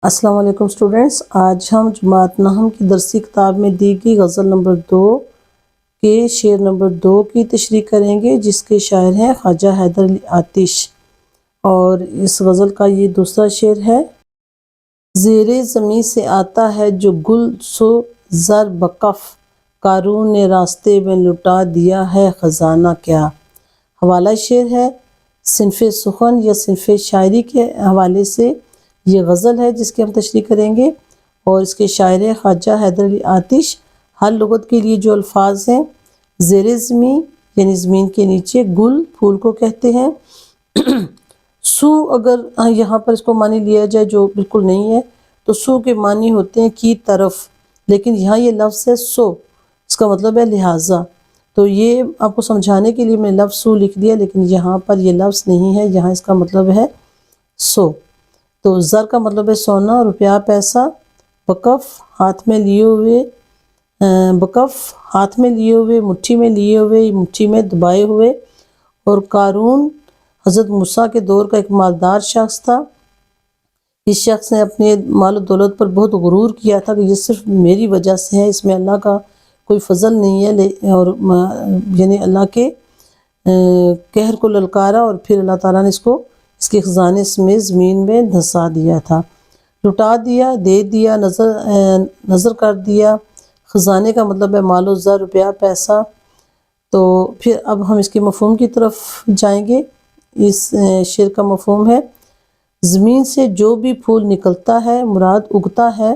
السلام علیکم اسٹوڈنٹس، آج ہم جماعت نحم کی درسی کتاب میں دی گئی غزل نمبر 2 کے شعر نمبر 2 کی تشریح کریں گے، جس کے شاعر ہیں خواجہ حیدر علی آتش، اور اس غزل کا یہ دوسرا شعر ہے۔ زیر زمیں سے آتا ہے جو گل سو زر بکف، قارون نے راستے میں لٹا دیا ہے خزانہ کیا۔ حوالہ شعر ہے صنف سخن یا صنف شاعری کے حوالے سے یہ غزل ہے جس کی ہم تشریح کریں گے، اور اس کے شاعر ہیں خواجہ حیدر علی آتش۔ ہر لغت کے لیے جو الفاظ ہیں، زیر زمین یعنی زمین کے نیچے، گل پھول کو کہتے ہیں، سو اگر یہاں پر اس کو معنی لیا جائے جو بالکل نہیں ہے تو سو کے معنی ہوتے ہیں کی طرف، لیکن یہاں یہ لفظ ہے سو، اس کا مطلب ہے لہٰذا، تو یہ آپ کو سمجھانے کے لیے میں لفظ سو لکھ دیا، لیکن یہاں پر یہ لفظ نہیں ہے، یہاں اس کا مطلب ہے سو۔ تو زر کا مطلب ہے سونا، روپیہ پیسہ، بکف ہاتھ میں لیے ہوئے، مٹھی میں لیے ہوئے، مٹھی میں دبائے ہوئے، اور قارون حضرت موسیٰ کے دور کا ایک مالدار شخص تھا۔ اس شخص نے اپنے مال و دولت پر بہت غرور کیا تھا کہ یہ صرف میری وجہ سے ہے، اس میں اللہ کا کوئی فضل نہیں ہے، اور یعنی اللہ کے قہر کو للکارا، اور پھر اللہ تعالیٰ نے اس کے خزانے سمیت زمین میں دھنسا دیا تھا، لٹا دیا، دے دیا، نظر کر دیا۔ خزانے کا مطلب ہے مال و زر، روپیہ پیسہ۔ تو پھر اب ہم اس کے مفہوم کی طرف جائیں گے۔ اس شعر کا مفہوم ہے، زمین سے جو بھی پھول نکلتا ہے مراد اگتا ہے،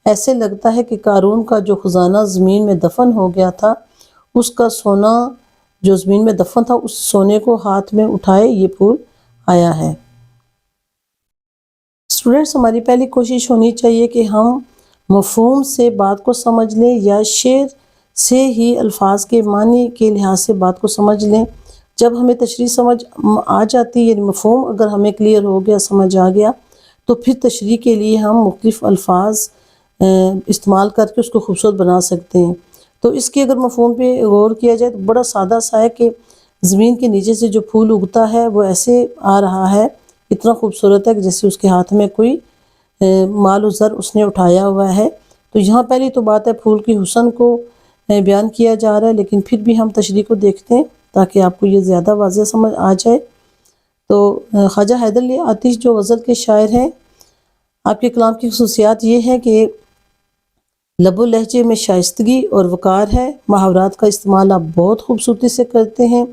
ایسے لگتا ہے کہ قارون کا جو خزانہ زمین میں دفن ہو گیا تھا، اس کا سونا جو زمین میں دفن تھا، اس سونے کو ہاتھ میں اٹھائے یہ پھول آیا ہے۔ اسٹوڈنٹس، ہماری پہلی کوشش ہونی چاہیے کہ ہم مفہوم سے بات کو سمجھ لیں یا شعر سے ہی الفاظ کے معنی کے لحاظ سے بات کو سمجھ لیں۔ جب ہمیں تشریح سمجھ آ جاتی ہے، یعنی مفہوم اگر ہمیں کلیئر ہو گیا، سمجھ آ گیا، تو پھر تشریح کے لیے ہم مختلف الفاظ استعمال کر کے اس کو خوبصورت بنا سکتے ہیں۔ تو اس کے اگر مفہوم پہ غور کیا جائے تو بڑا سادہ سا ہے کہ زمین کے نیچے سے جو پھول اگتا ہے وہ ایسے آ رہا ہے، اتنا خوبصورت ہے کہ جیسے اس کے ہاتھ میں کوئی مال و زر اس نے اٹھایا ہوا ہے۔ تو یہاں پہلی تو بات ہے پھول کی حسن کو بیان کیا جا رہا ہے، لیکن پھر بھی ہم تشریح کو دیکھتے ہیں تاکہ آپ کو یہ زیادہ واضح سمجھ آ جائے۔ تو خواجہ حیدر علی آتش جو غزل کے شاعر ہیں، آپ کے کلام کی خصوصیات یہ ہے کہ لب و لہجے میں شائستگی اور وقار ہے، محاورات کا استعمال آپ بہت خوبصورتی سے کرتے ہیں،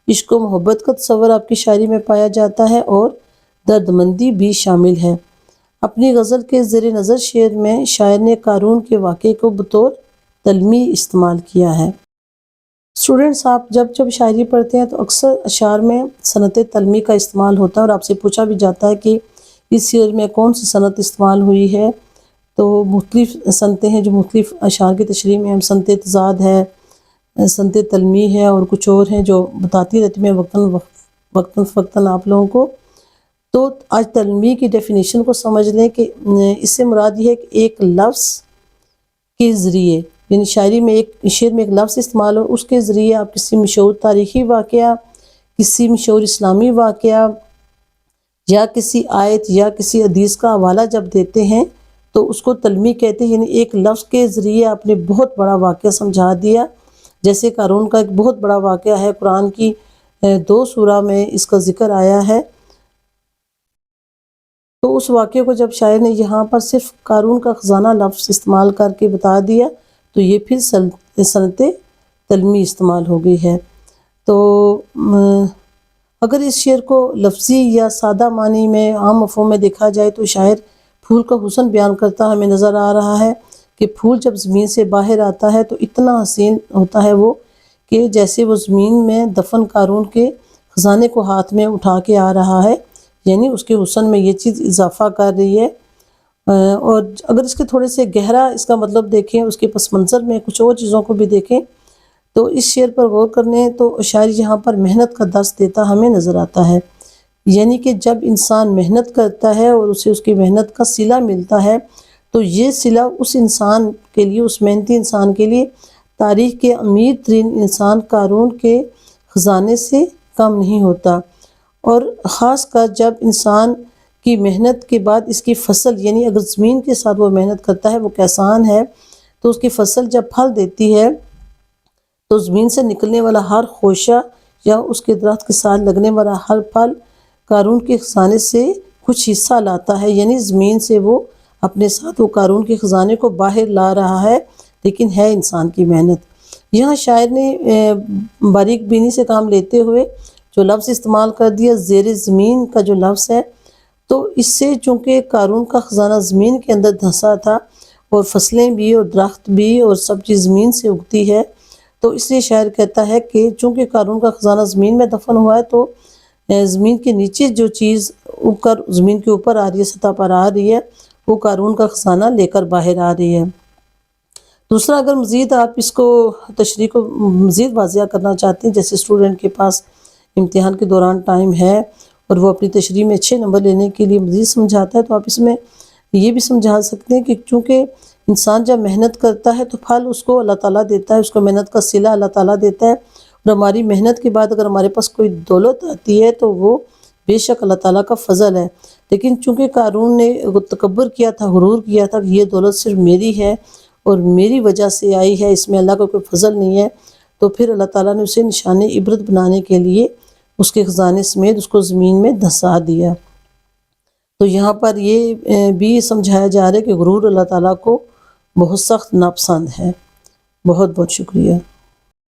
عشق و محبت کا تصور آپ کی شاعری میں پایا جاتا ہے، اور درد مندی بھی شامل ہے۔ اپنی غزل کے زیر نظر شعر میں شاعر نے قارون کے واقعے کو بطور تلمیح استعمال کیا ہے۔ اسٹوڈنٹس، آپ جب شاعری پڑھتے ہیں تو اکثر اشعار میں صنعت تلمیح کا استعمال ہوتا ہے، اور آپ سے پوچھا بھی جاتا ہے کہ اس شعر میں کون سی صنعت استعمال ہوئی ہے، تو مختلف صنعتیں ہیں جو مختلف اشعار کی تشریح میں ہم صنعت تضاد ہے، صنعت تلمیح ہے، اور کچھ اور ہیں جو بتاتی رہتی میں وقتاً فوقتاً آپ لوگوں کو۔ تو آج تلمیح کی ڈیفینیشن کو سمجھ لیں کہ اس سے مراد یہ ہے کہ ایک لفظ کے ذریعے، یعنی شاعری میں شعر میں ایک لفظ استعمال ہو، اس کے ذریعے آپ کسی مشہور تاریخی واقعہ، کسی مشہور اسلامی واقعہ یا کسی آیت یا کسی حدیث کا حوالہ جب دیتے ہیں تو اس کو تلمیح کہتے ہیں، یعنی ایک لفظ کے ذریعے آپ نے بہت بڑا واقعہ سمجھا دیا۔ جیسے قارون کا ایک بہت بڑا واقعہ ہے، قرآن کی 2 سورہ میں اس کا ذکر آیا ہے، تو اس واقعے کو جب شاعر نے یہاں پر صرف قارون کا خزانہ لفظ استعمال کر کے بتا دیا تو یہ پھر صنعت تلمیح استعمال ہو گئی ہے۔ تو اگر اس شعر کو لفظی یا سادہ معنی میں عام مفہوم میں دیکھا جائے تو شاعر پھول کا حسن بیان کرتا ہمیں نظر آ رہا ہے کہ پھول جب زمین سے باہر آتا ہے تو اتنا حسین ہوتا ہے وہ کہ جیسے وہ زمین میں دفن قارون کے خزانے کو ہاتھ میں اٹھا کے آ رہا ہے، یعنی اس کے حسن میں یہ چیز اضافہ کر رہی ہے۔ اور اگر اس کے تھوڑے سے گہرا اس کا مطلب دیکھیں، اس کے پس منظر میں کچھ اور چیزوں کو بھی دیکھیں، تو اس شعر پر غور کرنے تو شاعر یہاں پر محنت کا درس دیتا ہمیں نظر آتا ہے، یعنی کہ جب انسان محنت کرتا ہے اور اسے اس کی محنت کا صلہ ملتا ہے تو یہ صلہ اس انسان کے لیے، اس محنتی انسان کے لیے تاریخ کے امیر ترین انسان قارون کے خزانے سے کم نہیں ہوتا۔ اور خاص کر جب انسان کی محنت کے بعد اس کی فصل، یعنی اگر زمین کے ساتھ وہ محنت کرتا ہے، وہ کسان ہے، تو اس کی فصل جب پھل دیتی ہے تو زمین سے نکلنے والا ہر خوشہ یا اس کے درخت کے ساتھ لگنے والا ہر پھل قارون کے خزانے سے کچھ حصہ لاتا ہے، یعنی زمین سے وہ اپنے ساتھ وہ قارون کے خزانے کو باہر لا رہا ہے، لیکن ہے انسان کی محنت۔ یہاں شاعر نے باریک بینی سے کام لیتے ہوئے جو لفظ استعمال کر دیا زیر زمین کا جو لفظ ہے، تو اس سے چونکہ قارون کا خزانہ زمین کے اندر دھنسا تھا اور فصلیں بھی اور درخت بھی اور سب چیز زمین سے اگتی ہے، تو اس لیے شاعر کہتا ہے کہ چونکہ قارون کا خزانہ زمین میں دفن ہوا ہے، تو زمین کے نیچے جو چیز اگ کر زمین کے اوپر آ رہی ہے، سطح پر آ رہی ہے، وہ قارون کا خزانہ لے کر باہر آ رہی ہے۔ دوسرا، اگر مزید آپ اس کو تشریح کو مزید واضح کرنا چاہتے ہیں، جیسے اسٹوڈنٹ کے پاس امتحان کے دوران ٹائم ہے اور وہ اپنی تشریح میں اچھے نمبر لینے کے لیے مزید سمجھاتا ہے، تو آپ اس میں یہ بھی سمجھا سکتے ہیں کہ چونکہ انسان جب محنت کرتا ہے تو پھل اس کو اللہ تعالیٰ دیتا ہے، اس کو محنت کا صلہ اللہ تعالیٰ دیتا ہے، اور ہماری محنت کے بعد اگر ہمارے پاس کوئی دولت آتی ہے تو وہ بے شک اللہ تعالیٰ کا فضل ہے۔ لیکن چونکہ قارون نے تکبر کیا تھا، غرور کیا تھا کہ یہ دولت صرف میری ہے اور میری وجہ سے آئی ہے، اس میں اللہ کا کوئی فضل نہیں ہے، تو پھر اللہ تعالیٰ نے اسے نشان عبرت بنانے کے لیے اس کے خزانے سمیت اس کو زمین میں دھنسا دیا۔ تو یہاں پر یہ بھی سمجھایا جا رہا ہے کہ غرور اللہ تعالیٰ کو بہت سخت ناپسند ہے۔ بہت بہت شکریہ۔